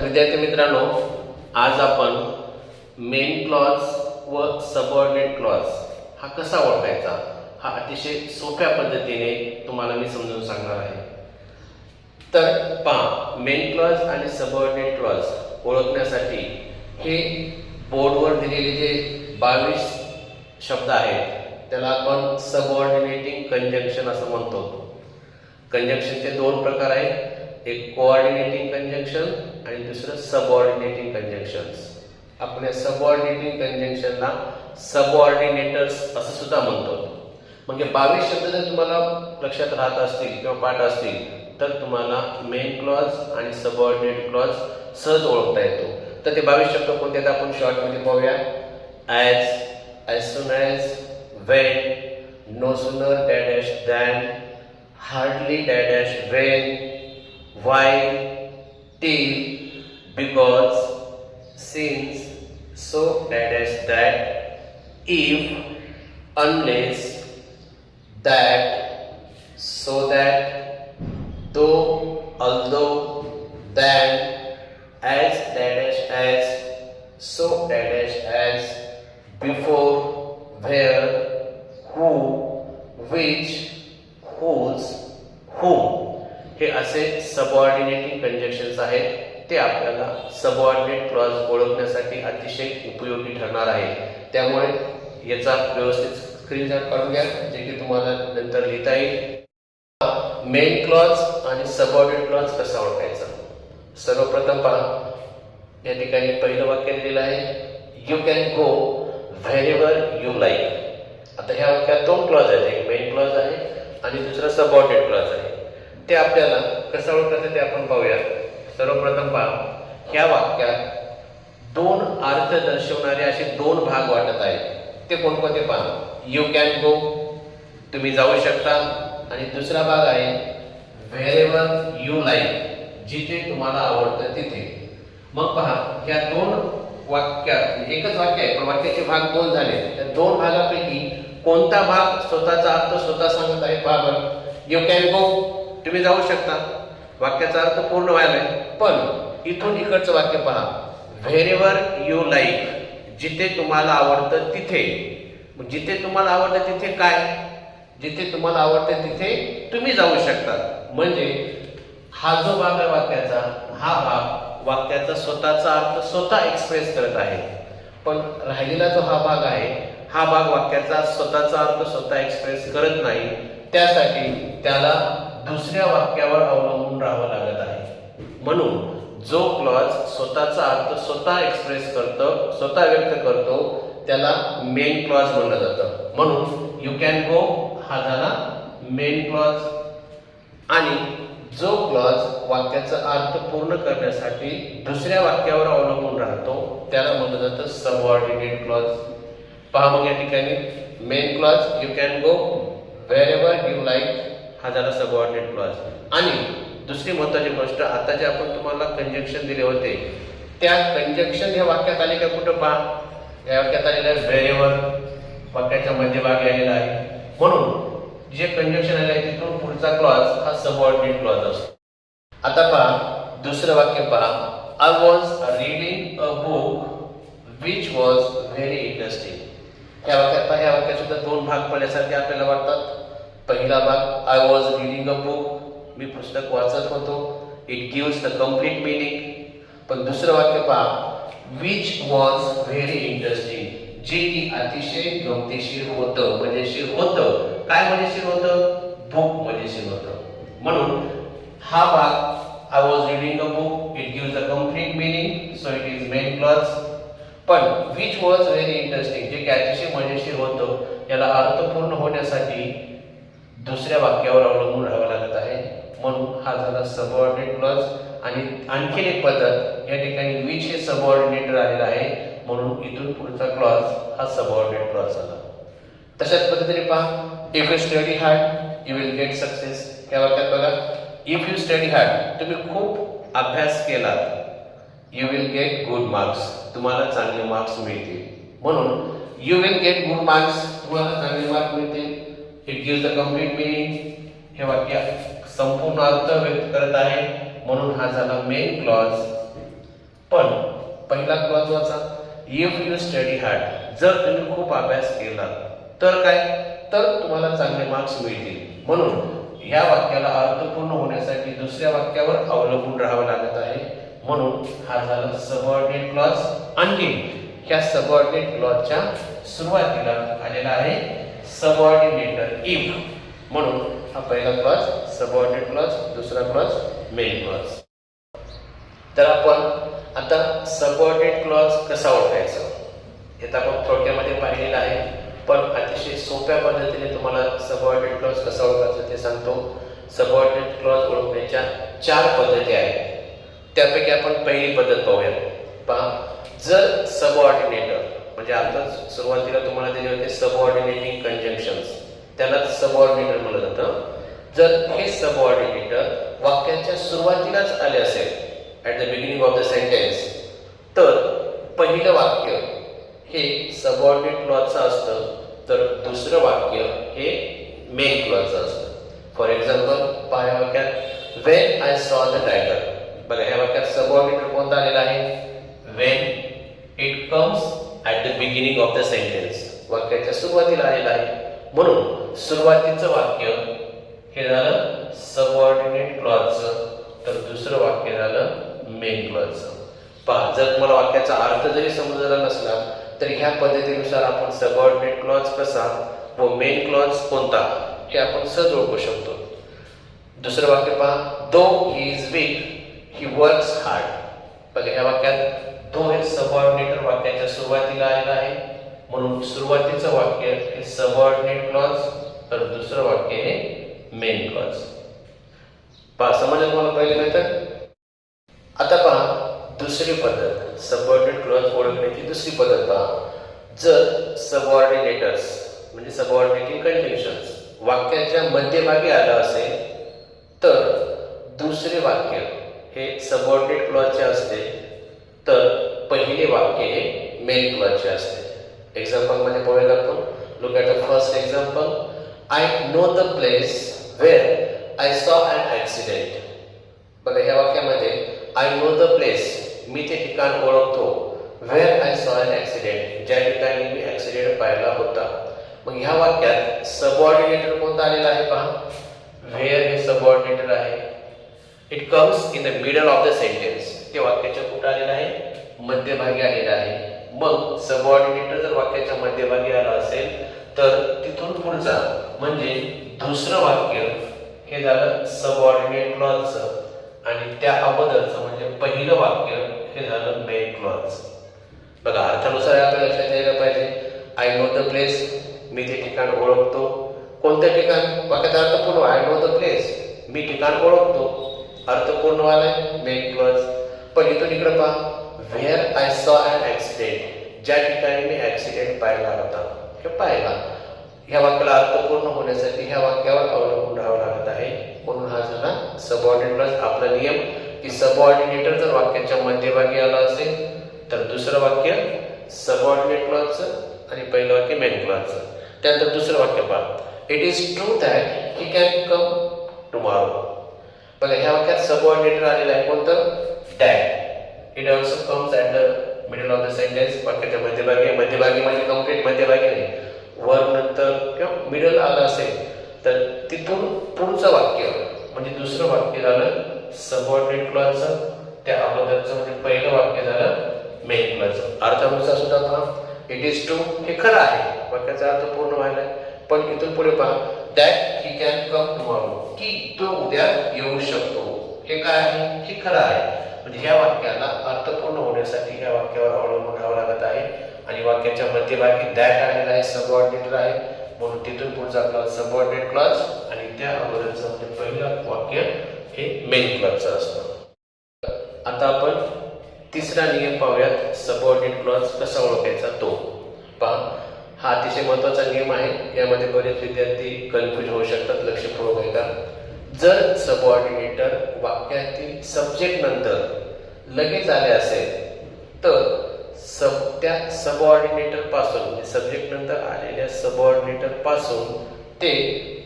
विद्यार्थी मित्रांनो, आज आपण मेन क्लॉज व सबऑर्डिनेट क्लॉज हा कसा ओळखायचा हा अतिशय सोप्या पद्धतीने तुम्हाला मी समजावून सांगणार आहे. तर पहा, मेन क्लॉज आणि सबऑर्डिनेट क्लॉज ओळखण्यासाठी हे बोर्डवर दिलेले जे 22 शब्द आहेत त्याला आपण सबऑर्डिनेटिंग कंजंक्शन असं म्हणतो. कंजंक्शनचे दोन प्रकार आहेत, एक कोऑर्डिनेटिंग कंजंक्शन आणि दुसरं सबऑर्डिनेटिंग कंजंक्शन्स. आपण या सबऑर्डिनेटिंग कंजंक्शनला सबऑर्डिनेटर्स असं सुद्धा म्हणतो. म्हणजे 22 शब्द जर तुम्हाला लक्षात राहत असतील किंवा पाठ असतील तर तुम्हाला मेन क्लॉज आणि सबऑर्डिनेट क्लॉज सहज ओळखता येतो. तर ते 22 शब्द कोणते आहेत आपण शॉर्टमध्ये पाहूया. as soon as, when, no sooner than, hardly when, while, till, because, since, so that, if, unless, that, so that, though, although, than, as, so as, before, where, who, which, whose, whom. हे असे subordinating conjunctions आहेत. ते आपल्याला subordinate clause ओळखण्यासाठी अतिशय उपयोगी ठरणार आहे. त्यामुळे याचा व्यवस्थित स्क्रीनशॉट काढून घ्या जे की तुम्हाला नंतर लिहिता येईल. मेन क्लॉज आणि सबऑर्डिनेट क्लॉज कसा ओळखायचा. सर्वप्रथम पहा, या ठिकाणी पहिलं वाक्य दिलेलं आहे, you can go wherever you like. आता ह्या वाक्यात दोन क्लॉज आहेत, एक मेन क्लॉज आहे आणि दुसरा सबऑर्डिनेट क्लॉज आहे. ते आपल्याला कसं ओळखायचं ते आपण पाहूया. सर्वप्रथम पहा, ह्या वाक्यात दोन अर्थ दर्शवणारे असे दोन भाग वाटत आहेत. ते कोणकोणते पहा. यू कॅन गो, तुम्ही जाऊ शकता, आणि दुसरा भाग आहे व्हेरेवर यू लाईक, जिथे तुम्हाला आवडतं तिथे. मग पहा, ह्या दोन वाक्यात एकच वाक्य आहे पण वाक्याचे भाग दोन झाले. त्या दोन भागापैकी कोणता भाग स्वतःचा अर्थ स्वतः सांगत आहे. पहा बरं, यू कॅन गो, तुम्ही जाऊ शकता, वाक्याचा अर्थ पूर्ण व्हायला, पण इथून इकडचं वाक्य पहा, व्हेरेवर यू लाईक, जिथे तुम्हाला आवडतं तिथे. जिथे तुम्हाला आवडतं तिथे काय, जिथे तुम्हाला आवडतं तिथे तुम्ही जाऊ शकता. म्हणजे हा जो भाग आहे वाक्याचा, हा भाग वाक्याचा स्वतःचा अर्थ स्वतः एक्सप्रेस करत आहे. पण राहिलेला जो हा भाग आहे, हा भाग वाक्याचा स्वतःचा अर्थ स्वतः एक्सप्रेस करत नाही. त्यासाठी त्याला दुसऱ्या वाक्यावर अवलंबून राहावं लागत आहे. म्हणून जो क्लॉज स्वतःचा अर्थ स्वतः एक्सप्रेस करतो, स्वतः व्यक्त करतो, त्याला मेन क्लॉज म्हणलं जातं. म्हणून यू कॅन गो हा झाला मेन क्लॉज. आणि जो क्लॉज वाक्याचा अर्थ पूर्ण करण्यासाठी दुसऱ्या वाक्यावर अवलंबून राहतो त्याला म्हटलं जातं सबऑर्डिनेट क्लॉज. पहा मग या ठिकाणी main clause you can go wherever you like हा झाला सबऑर्डिनेट क्लॉज. आणि दुसरी महत्त्वाची गोष्ट, आता जे आपण तुम्हाला कंजंक्शन दिले होते त्या कंजंक्शन ह्या वाक्यात आले का कुठं. पहा, या वाक्यात आलेलं आहे व्हेरेवर, वाक्याच्या मध्यभागी आलेला आहे. म्हणून जे कंजंक्शन आले आहे तिथून पुढचा क्लॉज हा सबऑर्डिनेट क्लॉज असतो. आता पहा दुसरं वाक्य पहा, I was reading a book which was very interesting. ह्या वाक्यात पहा, ह्या वाक्यात सुद्धा दोन भाग पडल्यासारखे आपल्याला वाटतात. पहिला भाग I was reading a book, मी पुस्तक वाचत होतो, it gives the complete meaning. पण दुसरं वाक्य पहा, विच वॉज व्हेरी इंटरेस्टिंग, जे की अतिशय गमतीशीर होतं, मजेशीर होतं. काय मजेशीर होतं, बुक मजेशीर होतं. म्हणून हा भाग I was reading a book, it gives the complete meaning, so it is main clause. पण विच वॉज व्हेरी इंटरेस्टिंग, जे की अतिशय मजेशीर होतं, याला अर्थपूर्ण होण्यासाठी दुसऱ्या वाक्यावर अवलंबून राहावं लागत आहे. म्हणून हा झाला सबऑर्डिनेट क्लॉज. आणि आणखीन एक पद्धत, या ठिकाणी विच हे सबऑर्डिनेट आलेलं आहे म्हणून इथून पुढचा क्लॉज हा सबऑर्डिनेट क्लॉज झाला. तशाच पद्धतीने पहा, if you study hard you will get success. या वाक्यात बघा, इफ यू स्टडी हार्ड, तुम्ही खूप अभ्यास केला, you will get good marks, तुम्हाला चांगले मार्क्स मिळतील. म्हणून you will get good marks, तुम्हाला चांगले मार्क्स मिळतील. It gives the complete meaning, हे वाक्य संपूर्ण अर्थ व्यक्त करत आहे. म्हणून हा झाला मेन क्लॉज. पण पहिला क्लॉज वाचा, इफ यू स्टडी हार्ड, जर तुम्ही खूप अभ्यास केला तर काय, तर तुम्हाला चांगले मार्क्स मिळतील. म्हणून ह्या वाक्याला अर्थपूर्ण होण्यासाठी दुसऱ्या वाक्यावर अवलंबून राहावं लागत आहे. म्हणून हा झाला सबऑर्डिनेट क्लॉज. आणखी ह्या सबऑर्डिनेट क्लॉजच्या सुरुवातीला आलेला आहे सबऑर्डिनेटर इफ. म्हणून हा पहिला क्लॉज सबऑर्डिनेट क्लॉज, दुसरा क्लॉज मेन क्लॉज. तर आपण आता सबऑर्डिनेट क्लॉज कसा ओळखायचा हे तर आपण थोडक्यामध्ये पाहिलेलं आहे, पण अतिशय सोप्या पद्धतीने तुम्हाला सबऑर्डिनेट क्लॉज कसा ओळखायचा ते सांगतो. सबऑर्डिनेट क्लॉज ओळखण्याच्या 4 पद्धती आहेत. त्यापैकी आपण पहिली पद्धत पाहूया. पहा, जर सबऑर्डिनेटर म्हणजे आता सुरुवातीला तुम्हाला दिले होते सबऑर्डिनेटिंग कंजंक्शन्स, त्याला सबऑर्डिनेटर म्हटलं जातं. जर हे सबऑर्डिनेटर वाक्याच्या सुरुवातीलाच आले असेल, at the beginning of the sentence, तर पहिलं वाक्य हे सबऑर्डिनेट क्लॉजचं असतं, तर दुसरं वाक्य हे मेन क्लॉजचं असतं. फॉर एक्झाम्पल पहा या वाक्यात when I saw the tiger. बघा ह्या वाक्यात सबऑर्डिनेटर कोणता आलेला आहे, when. It comes at the beginning of the sentence, वाक्याच्या सुरुवातीला आलेला आहे. म्हणून सुरुवातीचं वाक्य हे झालं सबऑर्डिनेट क्लॉजचं, तर दुसरं वाक्य झालं मेन क्लॉजचं. पहा, जर तुम्हाला वाक्याचा अर्थ जरी समजला नसला तर ह्या पद्धतीनुसार आपण सबऑर्डिनेट क्लॉज कसा व मेन क्लॉज कोणता हे आपण सहज ओळखू शकतो. दुसरं वाक्य पहा, though he is weak he works hard. बघा ह्या वाक्यात दो हे सबऑर्डिनेटर वाक्याच्या सुरुवातीला आलेलं आहे. म्हणून सुरुवातीचं वाक्य हे सबऑर्डिनेट क्लॉज, तर दुसरं वाक्य हे मेन क्लॉज. पहा, समजलं तुम्हाला पहिले मेथड. आता पहा दुसरी पद्धत, सबऑर्डिनेट क्लॉज ओळखण्याची दुसरी पद्धत पहा. जर सबऑर्डिनेटर्स म्हणजे सबऑर्डिनेटिंग कंजंक्शन्स वाक्याच्या मध्यभागी आलं असेल, तर दुसरे वाक्य हे सबऑर्डिनेट क्लॉजचे असते, तर पहिले वाक्य हे मेन क्लॉजचे असते. एक्झाम्पल मध्ये पाहूया आपण. Look at the first example, I know the place where I saw an accident. बघा ह्या वाक्यामध्ये आय नो द प्लेस, मी ते ठिकाण ओळखतो, where I saw an accident, ज्या ठिकाणी मी ॲक्सिडेंट पाहिला होता. मग ह्या वाक्यात सबऑर्डिनेटर कोणता आलेला आहे पहा, वेअर हे सबऑर्डिनेटर आहे. It comes in the middle of the sentence, ते वाक्याच्या कुठं आलेलं आहे, मध्यभागी आलेलं आहे. मग सबऑर्डिनेटर जर वाक्याच्या मध्यभागी आला असेल तर तिथून पुढचा म्हणजे दुसरं वाक्य हे झालं सबऑर्डिनेट क्लॉजचं, आणि त्या अगोदरचं म्हणजे पहिलं वाक्य हे झालं मेन क्लॉज. बघा अर्थानुसार आपल्या लक्षात यायला पाहिजे. आय नो द प्लेस, मी ते ठिकाण ओळखतो. कोणतं ठिकाण, वाक्याचा अर्थपूर्ण, आय नो द प्लेस, मी ठिकाण ओळखतो, अर्थपूर्ण वाला मेन क्लॉज. पण इथून इकडे पहा, where I saw an accident, ज्या ठिकाणी मी ॲक्सिडेंट पाहिला होता हे पाहिला. ह्या वाक्याला अर्थपूर्ण होण्यासाठी ह्या वाक्यावर अवलंबून राहावं लागत आहे. म्हणून हा झाला सबऑर्डिनेट क्लॉज. आपला नियम की सबऑर्डिनेटर जर वाक्याच्या मध्यभागी आला असेल तर दुसरं वाक्य सबऑर्डिनेट क्लॉजचं आणि पहिलं वाक्य मेन क्लॉजचं. त्यानंतर दुसरं वाक्य पहा, it is true that he can come tomorrow. बघा ह्या वाक्यात सबऑर्डिनेटर आलेलं आहे कोणतं, that. It also comes at the middle of the sentence, वाक्याच्या मध्यभागी. मध्यभागी म्हणजे कम्प्लीट मध्यभागी नाही, वर नंतर किंवा मिडल आलं असेल तर तिथून पुढचं वाक्य म्हणजे दुसरं वाक्य झालं सबऑर्डिनेट क्लॉजचं, त्या अगोदरचं म्हणजे पहिलं वाक्य झालं मेन क्लॉजचं. अर्थानुसार सुद्धा पहा, इट इज ट्रू हे खरं आहे, वाक्याचा अर्थ पूर्ण व्हायला आहे. पण इथून पुढे पहा, that he can come tomorrow, की तो उद्या येऊ शकतो, हे काय आहे, हे खरं आहे. म्हणजे ह्या वाक्याला अर्थपूर्ण होण्यासाठी ह्या वाक्यावर अवलंबून राहावं लागत आहे. आणि वाक्याच्या मध्यभागी दॅट आलेला आहे, सबऑर्डिनेटर आहे, म्हणून तिथून पुढचा क्लॉज सबऑर्डिनेट क्लॉज, आणि त्या अगोदरचं म्हणजे पहिलं वाक्य हे मेन क्लॉजचं असतं. आता आपण तिसरा नियम पाहूयात, सबऑर्डिनेट क्लॉज कसा ओळखायचा तो. पहा, हा अतिशय महत्त्वाचा नियम आहे. यामध्ये बरेच विद्यार्थी कन्फ्यूज होऊ शकतात, लक्षपूर्वक ऐका. जर सबऑर्डिनेटर वाक्यातील सब्जेक्ट नंतर लगेच आले असेल तर त्या सबऑर्डिनेटर पासून म्हणजे सब्जेक्ट नंतर आलेल्या सबऑर्डिनेटर पासून ते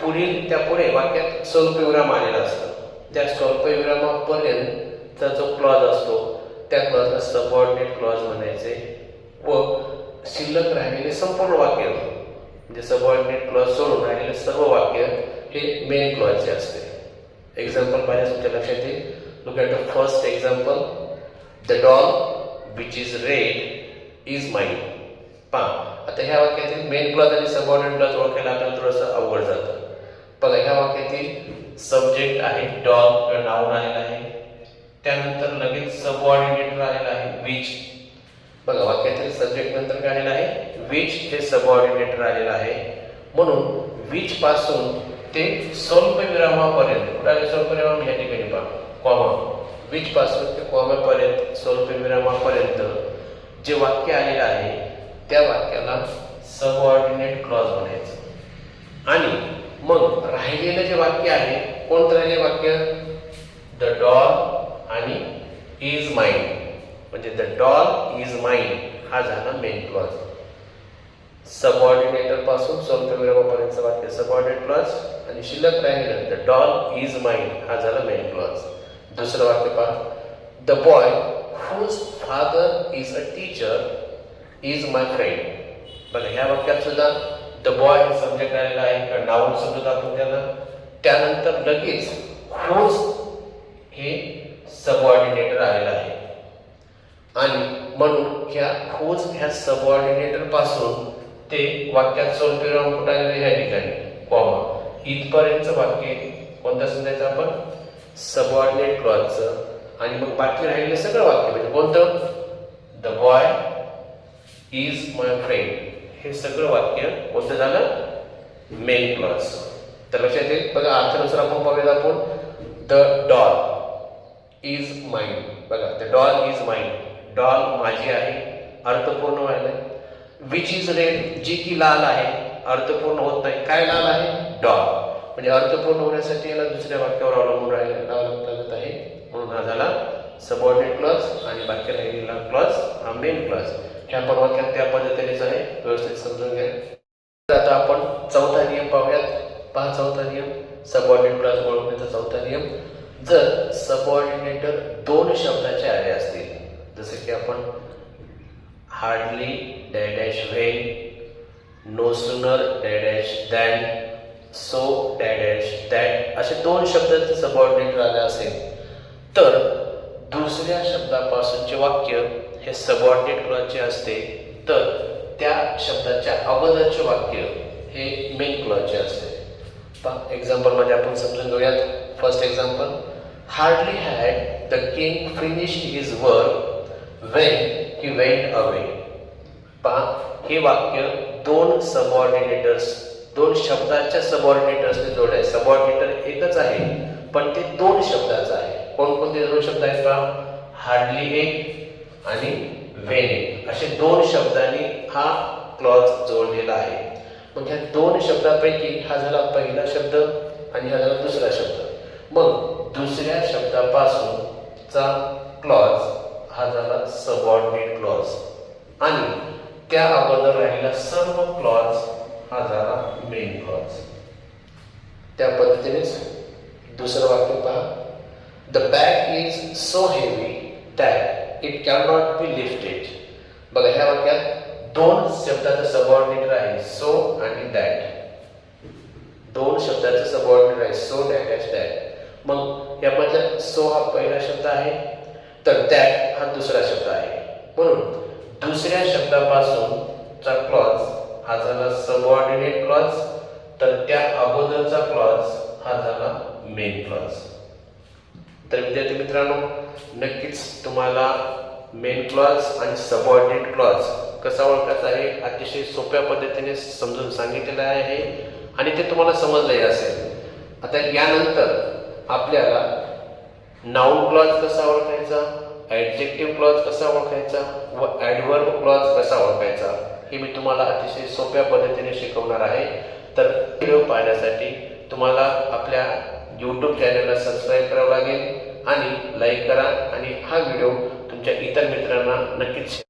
पुढील त्या पुढे वाक्यात स्वल्पविराम आलेला असतो. त्या स्वल्पविरामापर्यंतचा जो क्लॉज असतो त्या क्लॉजला सबऑर्डिनेट क्लॉज म्हणायचे व शिल्लक राहिलेले संपूर्ण वाक्य म्हणजे सबऑर्डिनेट क्लॉज सोडून राहिलेले सर्व वाक्य हे मेन क्लॉजचे असते. एक्झाम्पल पाहिजे तुमच्या लक्षात येईल. Look at the first example. The dog which is red is mine. पहा आता ह्या वाक्यातील मेन क्लॉज आणि सबऑर्डिनेट क्लॉज ओळखायला आपल्याला थोडंसं अवघड जातं. बघा ह्या वाक्यातील सब्जेक्ट आहे डॉग किंवा नाउन आलेला आहे, त्यानंतर लगेच सबऑर्डिनेट आलेला आहे विच. बघा वाक्यातील सब्जेक्ट नंतर काय आलेलं आहे विच हे सबऑर्डिनेट आलेलं आहे. म्हणून विच पासून ते स्वल्पविरामापर्यंत कुठे आले स्वल्पविराम या ठिकाणी पहा कॉमा. विच पासून ते कॉमापर्यंत स्वल्पविरामापर्यंत जे वाक्य आलेलं आहे त्या वाक्याला सबऑर्डिनेट क्लॉज म्हणायचं. आणि मग राहिलेलं जे वाक्य आहे कोणतं राहिले वाक्य द डॉग आणि इज माइन म्हणजे द डॉग इज माइन हा झाला मेन क्लॉज. सबऑर्डिनेटर पासून स्वल्पविरामापर्यंतचं वाक्य सबऑर्डिनेट क्लॉज आणि शिल्लक राहिलेलं द डॉग इज माइन हा झाला मेन क्लॉज. दुसरं वाक्य पहा the boy whose father is a teacher is my friend. बघा ह्या वाक्यात सुद्धा द बॉय हे सब्जेक्ट आलेला आहे नाउन समजत आपण त्याला, त्यानंतर लगेच हुज हे सबऑर्डिनेटर आलेलं आहे आणि म्हणून ह्या हुज ह्या सबऑर्डिनेटर पासून ते वाक्यात स्वल्पविराम कुठे आलेलं ह्या ठिकाणी कॉमा इथपर्यंतचं वाक्य कोणतं समजायचं आपण सबऑर्डिनेट क्लॉजचं. आणि मग बाकी राहिलेलं सगळं वाक्य म्हणजे कोणतं the boy is my friend हे सगळं वाक्य कोणतं झालं मेन क्लॉज. तर लक्षात येईल. बघा अर्थानुसार आपण पाहूयात आपण द डॉल इज माइन. बघा the doll is mine doll माझी आहे अर्थपूर्ण व्हायला. विच इज रेड जी की लाल आहे अर्थपूर्ण होत नाही. काय लाल आहे डॉल म्हणजे अर्थपूर्ण होण्यासाठी याला दुसऱ्या वाक्यावर अवलंबून राहायला लागत आहे. म्हणून हा झाला सबऑर्डिनेट क्लॉज आणि बाकी राहिलेला क्लॉज हा मेन क्लॉज. ह्या पण वाक्यात त्या पद्धतीनेच आहे व्यवस्थित समजून घ्या. आता आपण चौथा नियम पाहूयात. पहा चौथा नियम सबऑर्डिनेट क्लॉज ओळखण्याचा चौथा नियम. जर सबऑर्डिनेटर दोन शब्दाचे आले असतील जसे की आपण hardly dash when, no sooner dash than, so dash that असे दोन शब्दाचे सबऑर्डिनेटर आले असेल तर दुसऱ्या शब्दापासूनचे वाक्य हे सबऑर्डिनेट क्लॉजचे असते तर त्या शब्दाच्या अगोदरचे वाक्य हे मेन क्लॉजचे असते. पहा एक्झाम्पलमध्ये आपण समजून घेऊयात. First example hardly had the king finished his work when he went away. पहा हे वाक्य दोन सबऑर्डिनेटर्स दोन शब्दाच्या सबऑर्डिनेटर्सने जोडले आहे. सबऑर्डिनेटर एकच आहे पण ते दोन शब्दाचं आहे. कोणकोणते दोन शब्द आहेत पहा हार्डली एक आणि व्हेन एक असे दोन शब्दांनी हा क्लॉज जोडलेला आहे. मग ह्या दोन शब्दापैकी हा झाला पहिला शब्द आणि हा झाला दुसरा शब्द. मग दुसऱ्या शब्दापासूनचा क्लॉज हा झाला सबऑर्डिनेट क्लॉज आणि त्या अगोदर राहिलेला सर्व क्लॉज हा झाला मेन क्लॉज. त्या पद्धतीनेच दुसरं वाक्य पहा the bag is so heavy that it can not be lifted. बघा ह्या वाक्यात दोन शब्दाचं सबऑर्डिनेटर आहे सो आणि दॅट. दोन शब्दाचं सबऑर्डिनेटर आहे सो डॅश दॅट. मग यामधला सो हा पहिला शब्द आहे तर दॅट हा दुसरा शब्द आहे. म्हणून दुसऱ्या शब्दापासूनचा क्लॉज हा झाला सबऑर्डिनेट क्लॉज तर त्या अगोदरचा क्लॉज हा झाला मेन क्लॉज. तर विद्यार्थी मित्रांनो नक्कीच तुम्हाला मेन क्लॉज आणि सबऑर्डिनेट क्लॉज कसा ओळखायचा आहे अतिशय सोप्या पद्धतीने समजून सांगितलेलं आहे आणि ते तुम्हाला समजलंही असेल. आता यानंतर आपल्याला नाउन क्लॉज कसा ओळखायचा, ॲडजेक्टिव्ह क्लॉज कसा ओळखायचा व ॲडव्हर्ब क्लॉज कसा ओळखायचा हे मी तुम्हाला अतिशय सोप्या पद्धतीने शिकवणार आहे. तर व्हिडिओ पाहण्यासाठी तुम्हाला आपल्या YouTube चॅनलला सबस्क्राईब करावं लागेल आणि लाईक करा आणि हा व्हिडिओ तुमच्या इतर मित्रांना नक्कीच